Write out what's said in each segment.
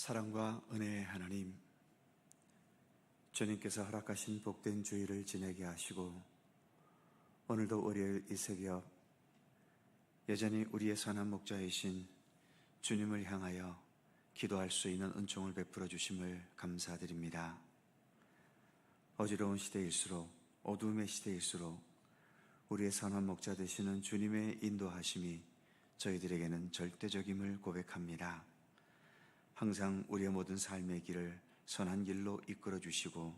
사랑과 은혜의 하나님, 주님께서 허락하신 복된 주일을 지내게 하시고 오늘도 월요일 이 새벽 여전히 우리의 선한 목자이신 주님을 향하여 기도할 수 있는 은총을 베풀어 주심을 감사드립니다. 어지러운 시대일수록, 어두움의 시대일수록 우리의 선한 목자 되시는 주님의 인도하심이 저희들에게는 절대적임을 고백합니다. 항상 우리의 모든 삶의 길을 선한 길로 이끌어 주시고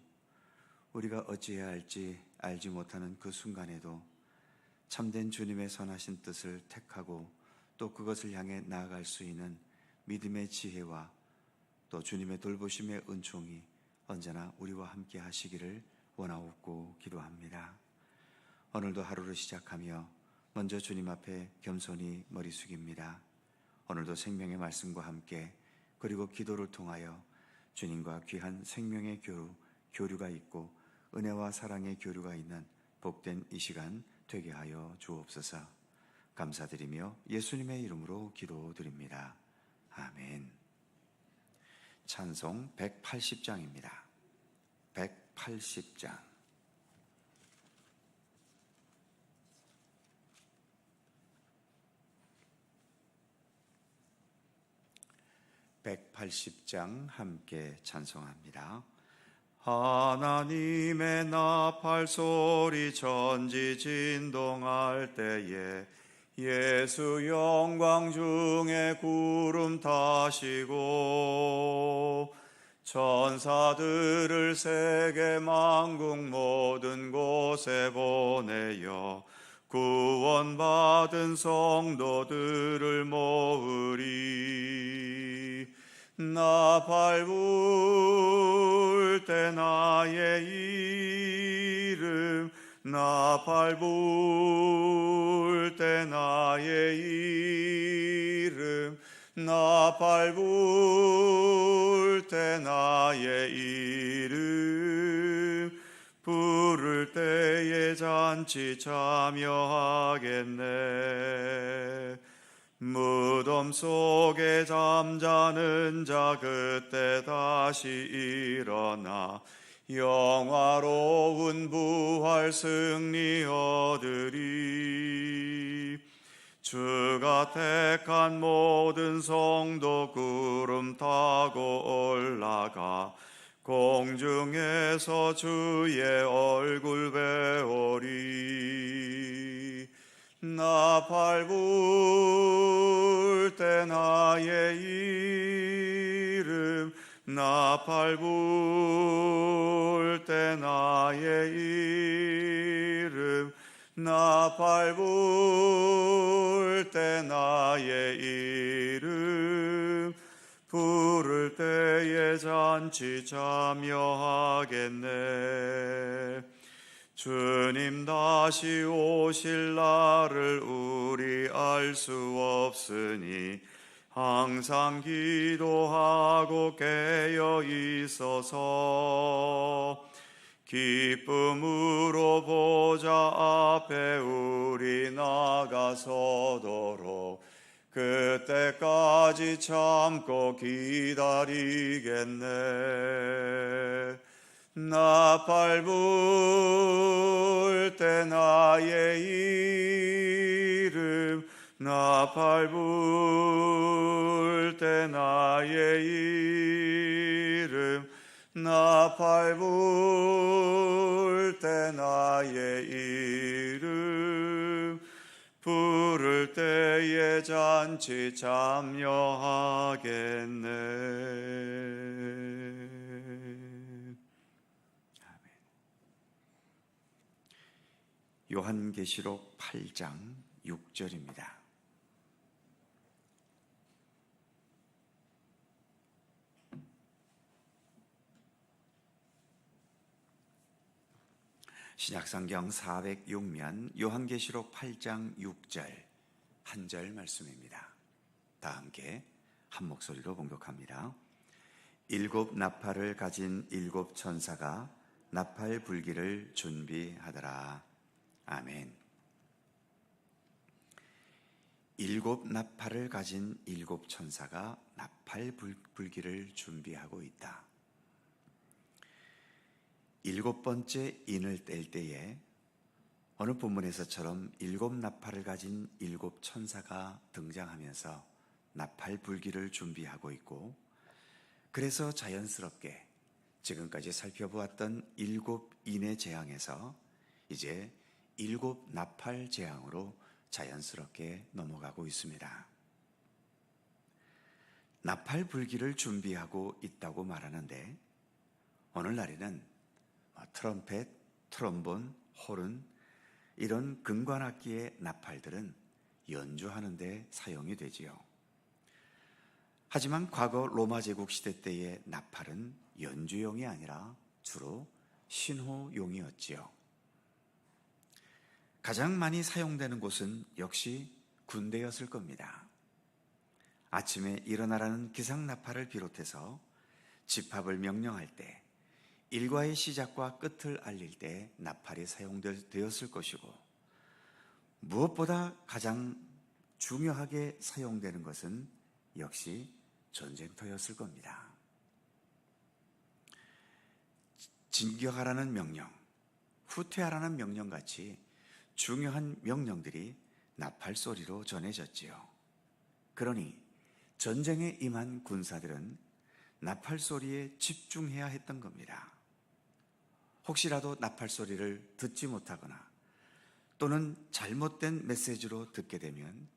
우리가 어찌해야 할지 알지 못하는 그 순간에도 참된 주님의 선하신 뜻을 택하고 또 그것을 향해 나아갈 수 있는 믿음의 지혜와 또 주님의 돌보심의 은총이 언제나 우리와 함께 하시기를 원하옵고 기도합니다. 오늘도 하루를 시작하며 먼저 주님 앞에 겸손히 머리 숙입니다. 오늘도 생명의 말씀과 함께 그리고 기도를 통하여 주님과 귀한 생명의 교류가 있고 은혜와 사랑의 교류가 있는 복된 이 시간 되게 하여 주옵소서. 감사드리며 예수님의 이름으로 기도드립니다. 아멘. 찬송 180장입니다. 180장. 180장 함께 찬송합니다. 하나님의 나팔 소리 전지진동할 때에 예수 영광 중에 구름 타시고 천사들을 세계 만국 모든 곳에 보내어 구원받은 성도들을 모으리. 나팔 불 때 나의 이름, 나팔 불 때 나의 이름, 나팔 불 때 나의 이름, 부를 때에 잔치 참여하겠네. 무덤 속에 잠자는 자 그때 다시 일어나 영화로운 부활 승리 얻으리. 주가 택한 모든 성도 구름 타고 올라가 공중에서 주의 얼굴 배우리. 나팔 불 때 나의 이름, 나팔 불 때 나의 이름, 나팔 불 때 나의 이름, 부를 때에 잔치 참여하겠네. 주님 다시 오실 날을 우리 알 수 없으니 항상 기도하고 깨어 있어서 기쁨으로 보좌 앞에 우리 나가서도록 그때까지 참고 기다리겠네. 나팔 불 때 나의 이름, 나팔 불 때 나의 이름, 나팔 불 때 나의 이름, 부를 때에 잔치 참여하겠네. 요한계시록 8장 6절입니다. 신약성경 406면 요한계시록 8장 6절 한 절 말씀입니다. 다 함께 한 목소리로 봉독합니다. 일곱 나팔을 가진 일곱 천사가 나팔 불기를 준비하더라. 아멘. 일곱 나팔을 가진 일곱 천사가 나팔 불기를 준비하고 있다. 일곱 번째 인을 뗄 때에 어느 본문에서처럼 일곱 나팔을 가진 일곱 천사가 등장하면서 나팔 불기를 준비하고 있고, 그래서 자연스럽게 지금까지 살펴보았던 일곱 인의 재앙에서 이제 일곱 나팔 재앙으로 자연스럽게 넘어가고 있습니다. 나팔 불기를 준비하고 있다고 말하는데, 오늘날에는 트럼펫, 트럼본, 호른 이런 금관악기의 나팔들은 연주하는 데 사용이 되지요. 하지만 과거 로마 제국 시대 때의 나팔은 연주용이 아니라 주로 신호용이었지요. 가장 많이 사용되는 곳은 역시 군대였을 겁니다. 아침에 일어나라는 기상나팔을 비롯해서 집합을 명령할 때, 일과의 시작과 끝을 알릴 때 나팔이 사용되었을 것이고, 무엇보다 가장 중요하게 사용되는 것은 역시 전쟁터였을 겁니다. 진격하라는 명령, 후퇴하라는 명령같이 중요한 명령들이 나팔 소리로 전해졌지요. 그러니 전쟁에 임한 군사들은 나팔 소리에 집중해야 했던 겁니다. 혹시라도 나팔 소리를 듣지 못하거나 또는 잘못된 메시지로 듣게 되면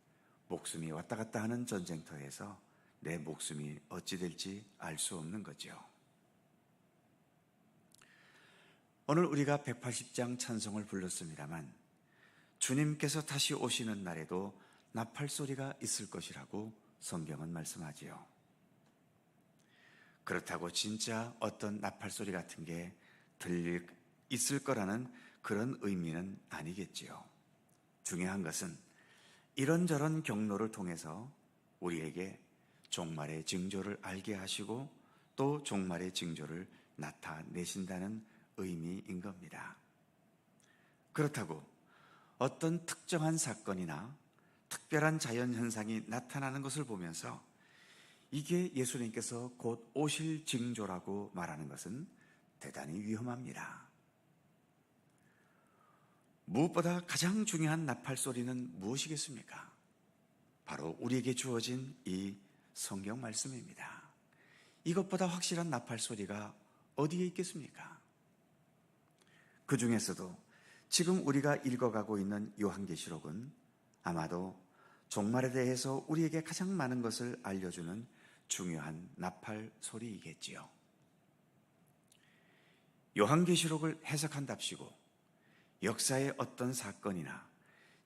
목숨이 왔다 갔다 하는 전쟁터에서 내 목숨이 어찌 될지 알 수 없는 거죠. 오늘 우리가 180장 찬송을 불렀습니다만, 주님께서 다시 오시는 날에도 나팔 소리가 있을 것이라고 성경은 말씀하지요. 그렇다고 진짜 어떤 나팔 소리 같은 게 있을 거라는 그런 의미는 아니겠지요. 중요한 것은 이런저런 경로를 통해서 우리에게 종말의 징조를 알게 하시고 또 종말의 징조를 나타내신다는 의미인 겁니다. 그렇다고 어떤 특정한 사건이나 특별한 자연현상이 나타나는 것을 보면서 이게 예수님께서 곧 오실 징조라고 말하는 것은 대단히 위험합니다. 무엇보다 가장 중요한 나팔 소리는 무엇이겠습니까? 바로 우리에게 주어진 이 성경 말씀입니다. 이것보다 확실한 나팔 소리가 어디에 있겠습니까? 그 중에서도 지금 우리가 읽어가고 있는 요한계시록은 아마도 종말에 대해서 우리에게 가장 많은 것을 알려주는 중요한 나팔 소리이겠지요. 요한계시록을 해석한답시고 역사의 어떤 사건이나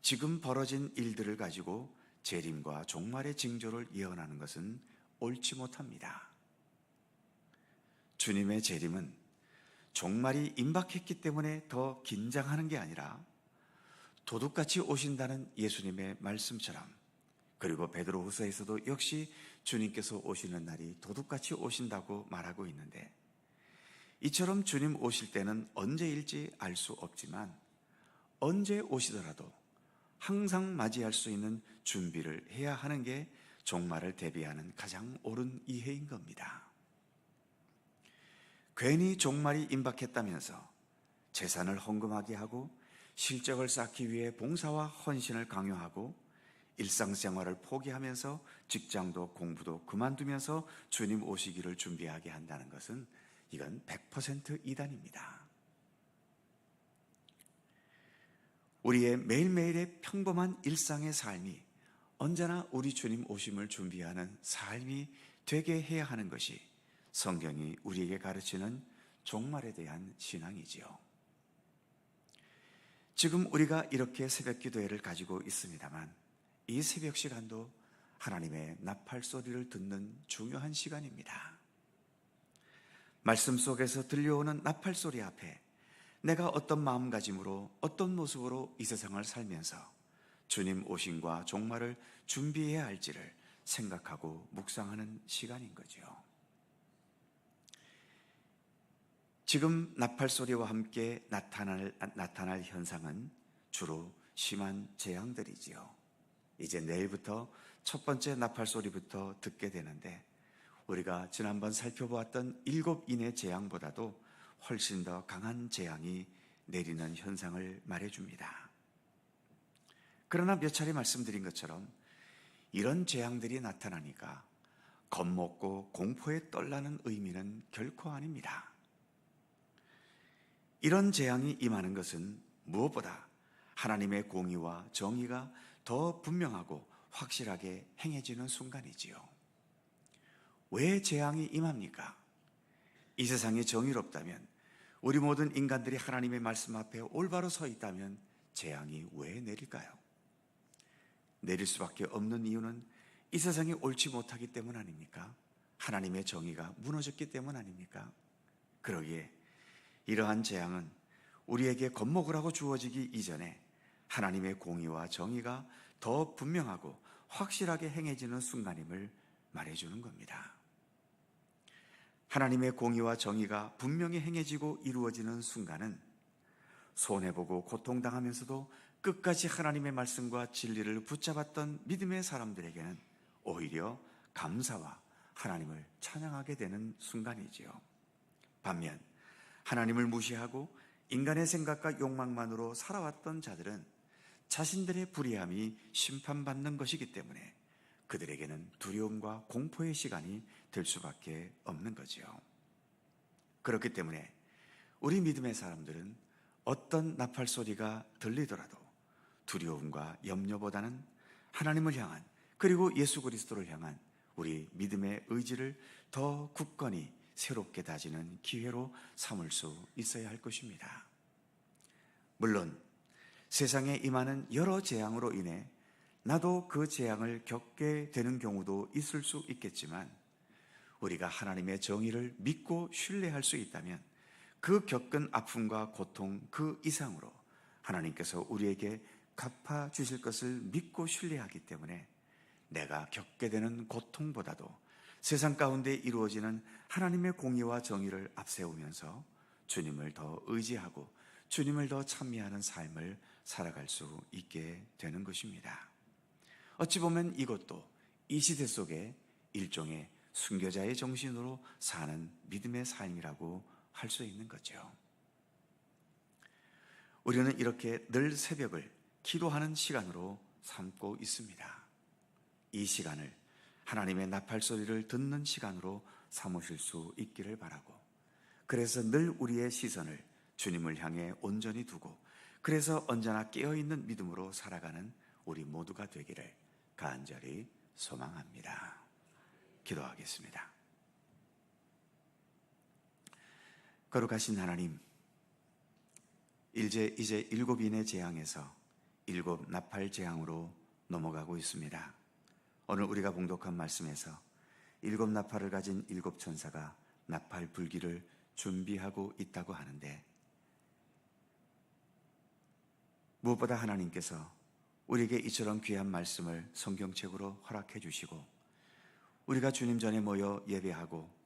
지금 벌어진 일들을 가지고 재림과 종말의 징조를 예언하는 것은 옳지 못합니다. 주님의 재림은 종말이 임박했기 때문에 더 긴장하는 게 아니라 도둑같이 오신다는 예수님의 말씀처럼, 그리고 베드로후서에서도 역시 주님께서 오시는 날이 도둑같이 오신다고 말하고 있는데, 이처럼 주님 오실 때는 언제일지 알 수 없지만 언제 오시더라도 항상 맞이할 수 있는 준비를 해야 하는 게 종말을 대비하는 가장 옳은 이해인 겁니다. 괜히 종말이 임박했다면서 재산을 헌금하게 하고 실적을 쌓기 위해 봉사와 헌신을 강요하고 일상생활을 포기하면서 직장도 공부도 그만두면서 주님 오시기를 준비하게 한다는 것은 이건 100% 이단입니다. 우리의 매일매일의 평범한 일상의 삶이 언제나 우리 주님 오심을 준비하는 삶이 되게 해야 하는 것이 성경이 우리에게 가르치는 종말에 대한 신앙이지요. 지금 우리가 이렇게 새벽 기도회를 가지고 있습니다만, 이 새벽 시간도 하나님의 나팔 소리를 듣는 중요한 시간입니다. 말씀 속에서 들려오는 나팔 소리 앞에 내가 어떤 마음가짐으로, 어떤 모습으로 이 세상을 살면서 주님 오심과 종말을 준비해야 할지를 생각하고 묵상하는 시간인 거죠. 지금 나팔 소리와 함께 나타날 현상은 주로 심한 재앙들이지요. 이제 내일부터 첫 번째 나팔 소리부터 듣게 되는데, 우리가 지난번 살펴보았던 7인의 재앙보다도 훨씬 더 강한 재앙이 내리는 현상을 말해줍니다. 그러나 몇 차례 말씀드린 것처럼 이런 재앙들이 나타나니까 겁먹고 공포에 떨라는 의미는 결코 아닙니다. 이런 재앙이 임하는 것은 무엇보다 하나님의 공의와 정의가 더 분명하고 확실하게 행해지는 순간이지요. 왜 재앙이 임합니까? 이 세상이 정의롭다면, 우리 모든 인간들이 하나님의 말씀 앞에 올바로 서 있다면 재앙이 왜 내릴까요? 내릴 수밖에 없는 이유는 이 세상이 옳지 못하기 때문 아닙니까? 하나님의 정의가 무너졌기 때문 아닙니까? 그러기에 이러한 재앙은 우리에게 겁먹으라고 주어지기 이전에 하나님의 공의와 정의가 더 분명하고 확실하게 행해지는 순간임을 말해주는 겁니다. 하나님의 공의와 정의가 분명히 행해지고 이루어지는 순간은 손해보고 고통당하면서도 끝까지 하나님의 말씀과 진리를 붙잡았던 믿음의 사람들에게는 오히려 감사와 하나님을 찬양하게 되는 순간이지요. 반면 하나님을 무시하고 인간의 생각과 욕망만으로 살아왔던 자들은 자신들의 불의함이 심판받는 것이기 때문에 그들에게는 두려움과 공포의 시간이 될 수밖에 없는 거지요. 그렇기 때문에 우리 믿음의 사람들은 어떤 나팔 소리가 들리더라도 두려움과 염려보다는 하나님을 향한, 그리고 예수 그리스도를 향한 우리 믿음의 의지를 더 굳건히 새롭게 다지는 기회로 삼을 수 있어야 할 것입니다. 물론 세상에 임하는 여러 재앙으로 인해 나도 그 재앙을 겪게 되는 경우도 있을 수 있겠지만, 우리가 하나님의 정의를 믿고 신뢰할 수 있다면 그 겪은 아픔과 고통 그 이상으로 하나님께서 우리에게 갚아주실 것을 믿고 신뢰하기 때문에 내가 겪게 되는 고통보다도 세상 가운데 이루어지는 하나님의 공의와 정의를 앞세우면서 주님을 더 의지하고 주님을 더 찬미하는 삶을 살아갈 수 있게 되는 것입니다. 어찌 보면 이것도 이 시대 속에 일종의 순교자의 정신으로 사는 믿음의 삶이라고 할 수 있는 거죠. 우리는 이렇게 늘 새벽을 기도하는 시간으로 삼고 있습니다. 이 시간을 하나님의 나팔 소리를 듣는 시간으로 삼으실 수 있기를 바라고, 그래서 늘 우리의 시선을 주님을 향해 온전히 두고, 그래서 언제나 깨어있는 믿음으로 살아가는 우리 모두가 되기를 간절히 소망합니다. 기도하겠습니다. 거룩하신 하나님, 이제 7인의 재앙에서 7 나팔 재앙으로 넘어가고 있습니다. 오늘 우리가 봉독한 말씀에서 7 나팔을 가진 7 천사가 나팔 불기를 준비하고 있다고 하는데, 무엇보다 하나님께서 우리에게 이처럼 귀한 말씀을 성경책으로 허락해 주시고, 우리가 주님 전에 모여 예배하고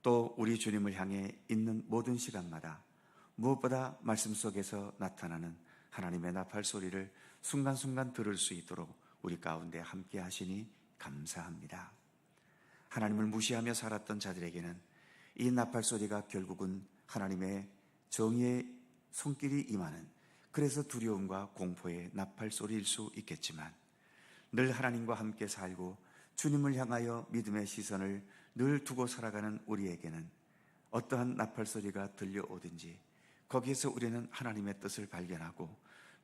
또 우리 주님을 향해 있는 모든 시간마다 무엇보다 말씀 속에서 나타나는 하나님의 나팔 소리를 순간순간 들을 수 있도록 우리 가운데 함께 하시니 감사합니다. 하나님을 무시하며 살았던 자들에게는 이 나팔 소리가 결국은 하나님의 정의의 손길이 임하는, 그래서 두려움과 공포의 나팔 소리일 수 있겠지만, 늘 하나님과 함께 살고 주님을 향하여 믿음의 시선을 늘 두고 살아가는 우리에게는 어떠한 나팔 소리가 들려오든지 거기에서 우리는 하나님의 뜻을 발견하고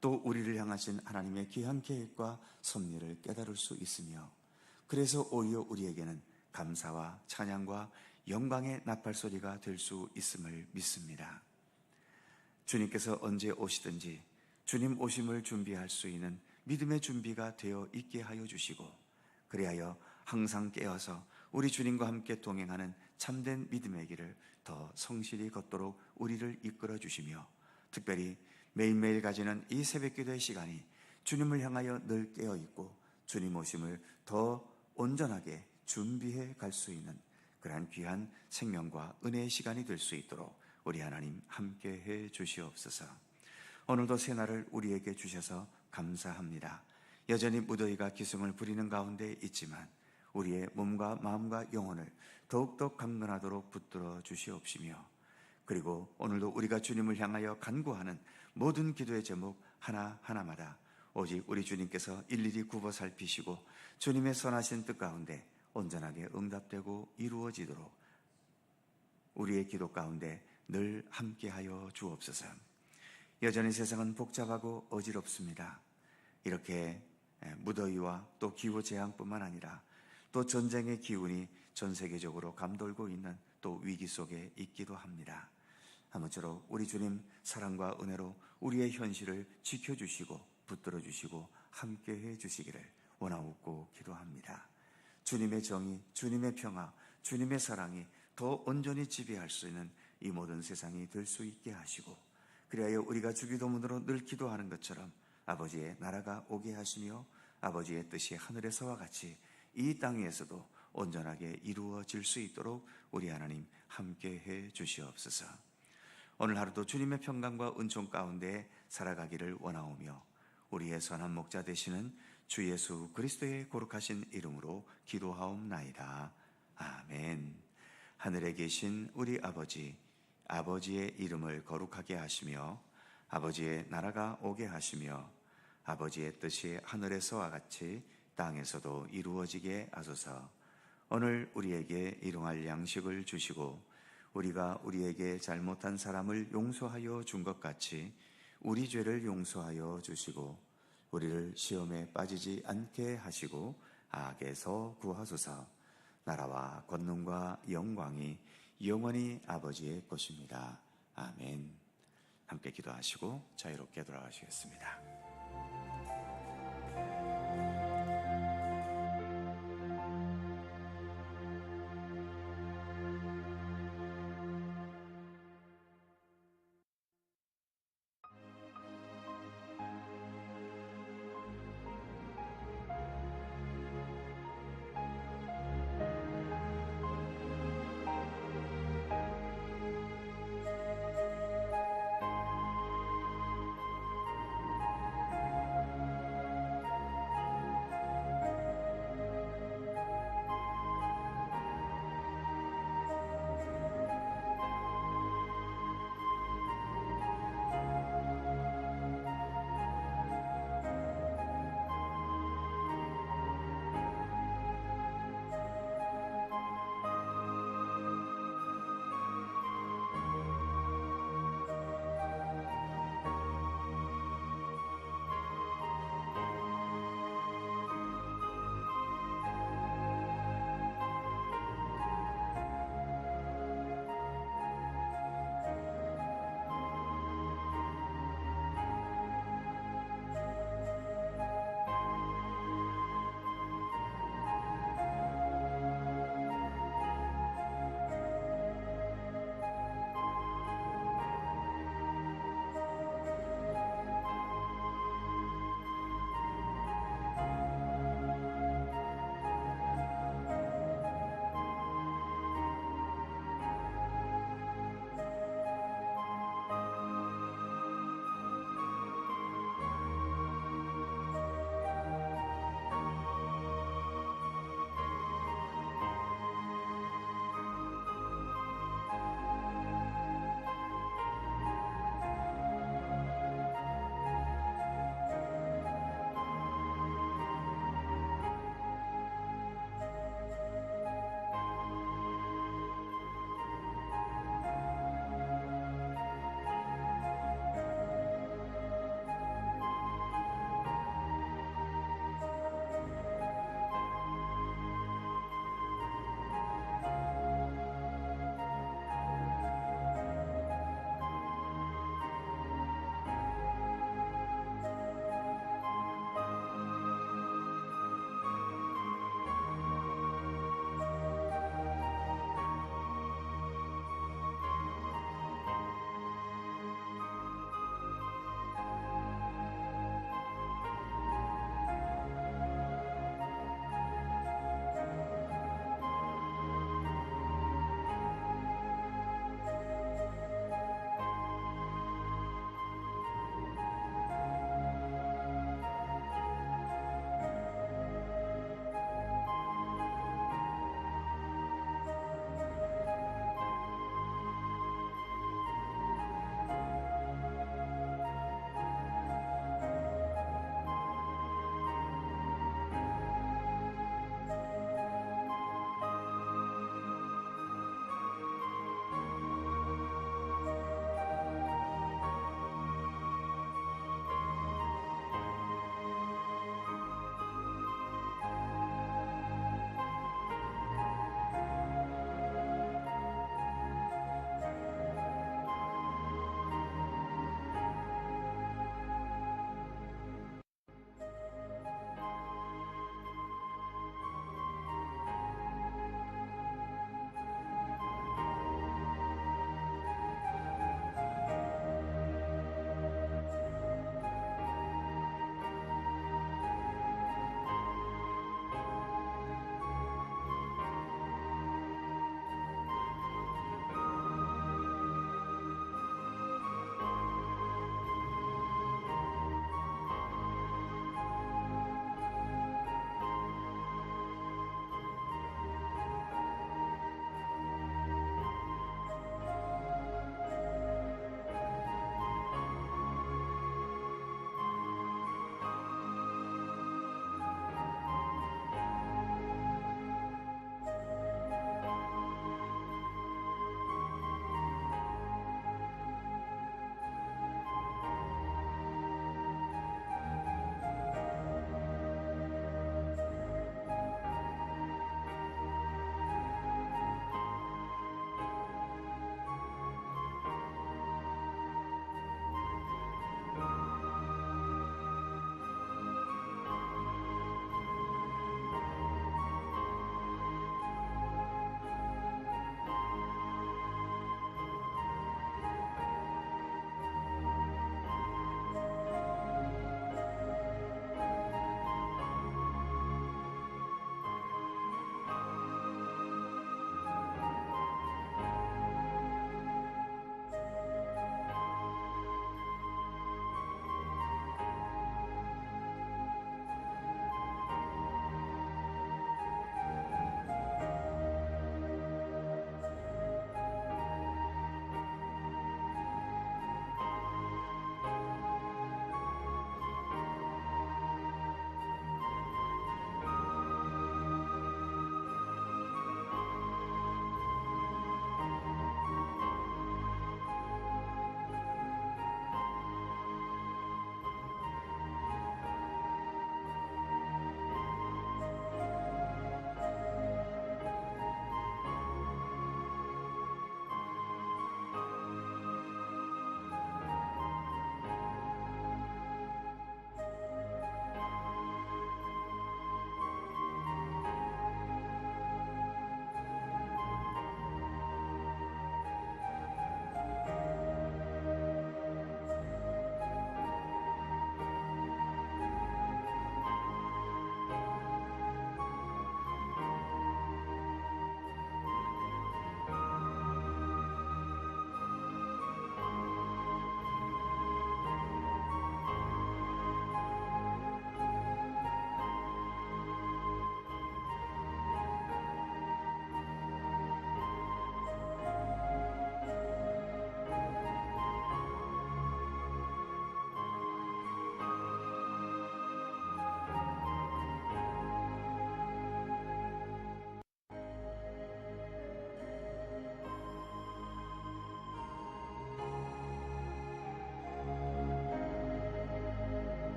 또 우리를 향하신 하나님의 귀한 계획과 섭리를 깨달을 수 있으며, 그래서 오히려 우리에게는 감사와 찬양과 영광의 나팔 소리가 될 수 있음을 믿습니다. 주님께서 언제 오시든지 주님 오심을 준비할 수 있는 믿음의 준비가 되어 있게 하여 주시고, 그리하여 항상 깨어서 우리 주님과 함께 동행하는 참된 믿음의 길을 더 성실히 걷도록 우리를 이끌어 주시며, 특별히 매일매일 가지는 이 새벽기도의 시간이 주님을 향하여 늘 깨어있고 주님 오심을 더 온전하게 준비해 갈 수 있는 그러한 귀한 생명과 은혜의 시간이 될 수 있도록 우리 하나님 함께해 주시옵소서. 오늘도 새날을 우리에게 주셔서 감사합니다. 여전히 무더위가 기승을 부리는 가운데 있지만 우리의 몸과 마음과 영혼을 더욱더 강건하도록 붙들어 주시옵시며, 그리고 오늘도 우리가 주님을 향하여 간구하는 모든 기도의 제목 하나하나마다 오직 우리 주님께서 일일이 굽어 살피시고 주님의 선하신 뜻 가운데 온전하게 응답되고 이루어지도록 우리의 기도 가운데 늘 함께하여 주옵소서. 여전히 세상은 복잡하고 어지럽습니다. 이렇게 무더위와 또 기후재앙뿐만 아니라 또 전쟁의 기운이 전 세계적으로 감돌고 있는 또 위기 속에 있기도 합니다. 아무쪼록 우리 주님 사랑과 은혜로 우리의 현실을 지켜주시고 붙들어 주시고 함께해 주시기를 원하옵고 기도합니다. 주님의 정의, 주님의 평화, 주님의 사랑이 더 온전히 지배할 수 있는 이 모든 세상이 될 수 있게 하시고, 그리하여 우리가 주기도문으로 늘 기도하는 것처럼 아버지의 나라가 오게 하시며 아버지의 뜻이 하늘에서와 같이 이 땅 위에서도 온전하게 이루어질 수 있도록 우리 하나님 함께해 주시옵소서. 오늘 하루도 주님의 평강과 은총 가운데 살아가기를 원하오며 우리의 선한 목자 되시는 주 예수 그리스도의 거룩하신 이름으로 기도하옵나이다. 아멘. 하늘에 계신 우리 아버지, 아버지의 이름을 거룩하게 하시며 아버지의 나라가 오게 하시며 아버지의 뜻이 하늘에서와 같이 땅에서도 이루어지게 하소서. 오늘 우리에게 일용할 양식을 주시고 우리가 우리에게 잘못한 사람을 용서하여 준 것 같이 우리 죄를 용서하여 주시고 우리를 시험에 빠지지 않게 하시고 악에서 구하소서. 나라와 권능과 영광이 영원히 아버지의 것입니다. 아멘. 함께 기도하시고 자유롭게 돌아가시겠습니다.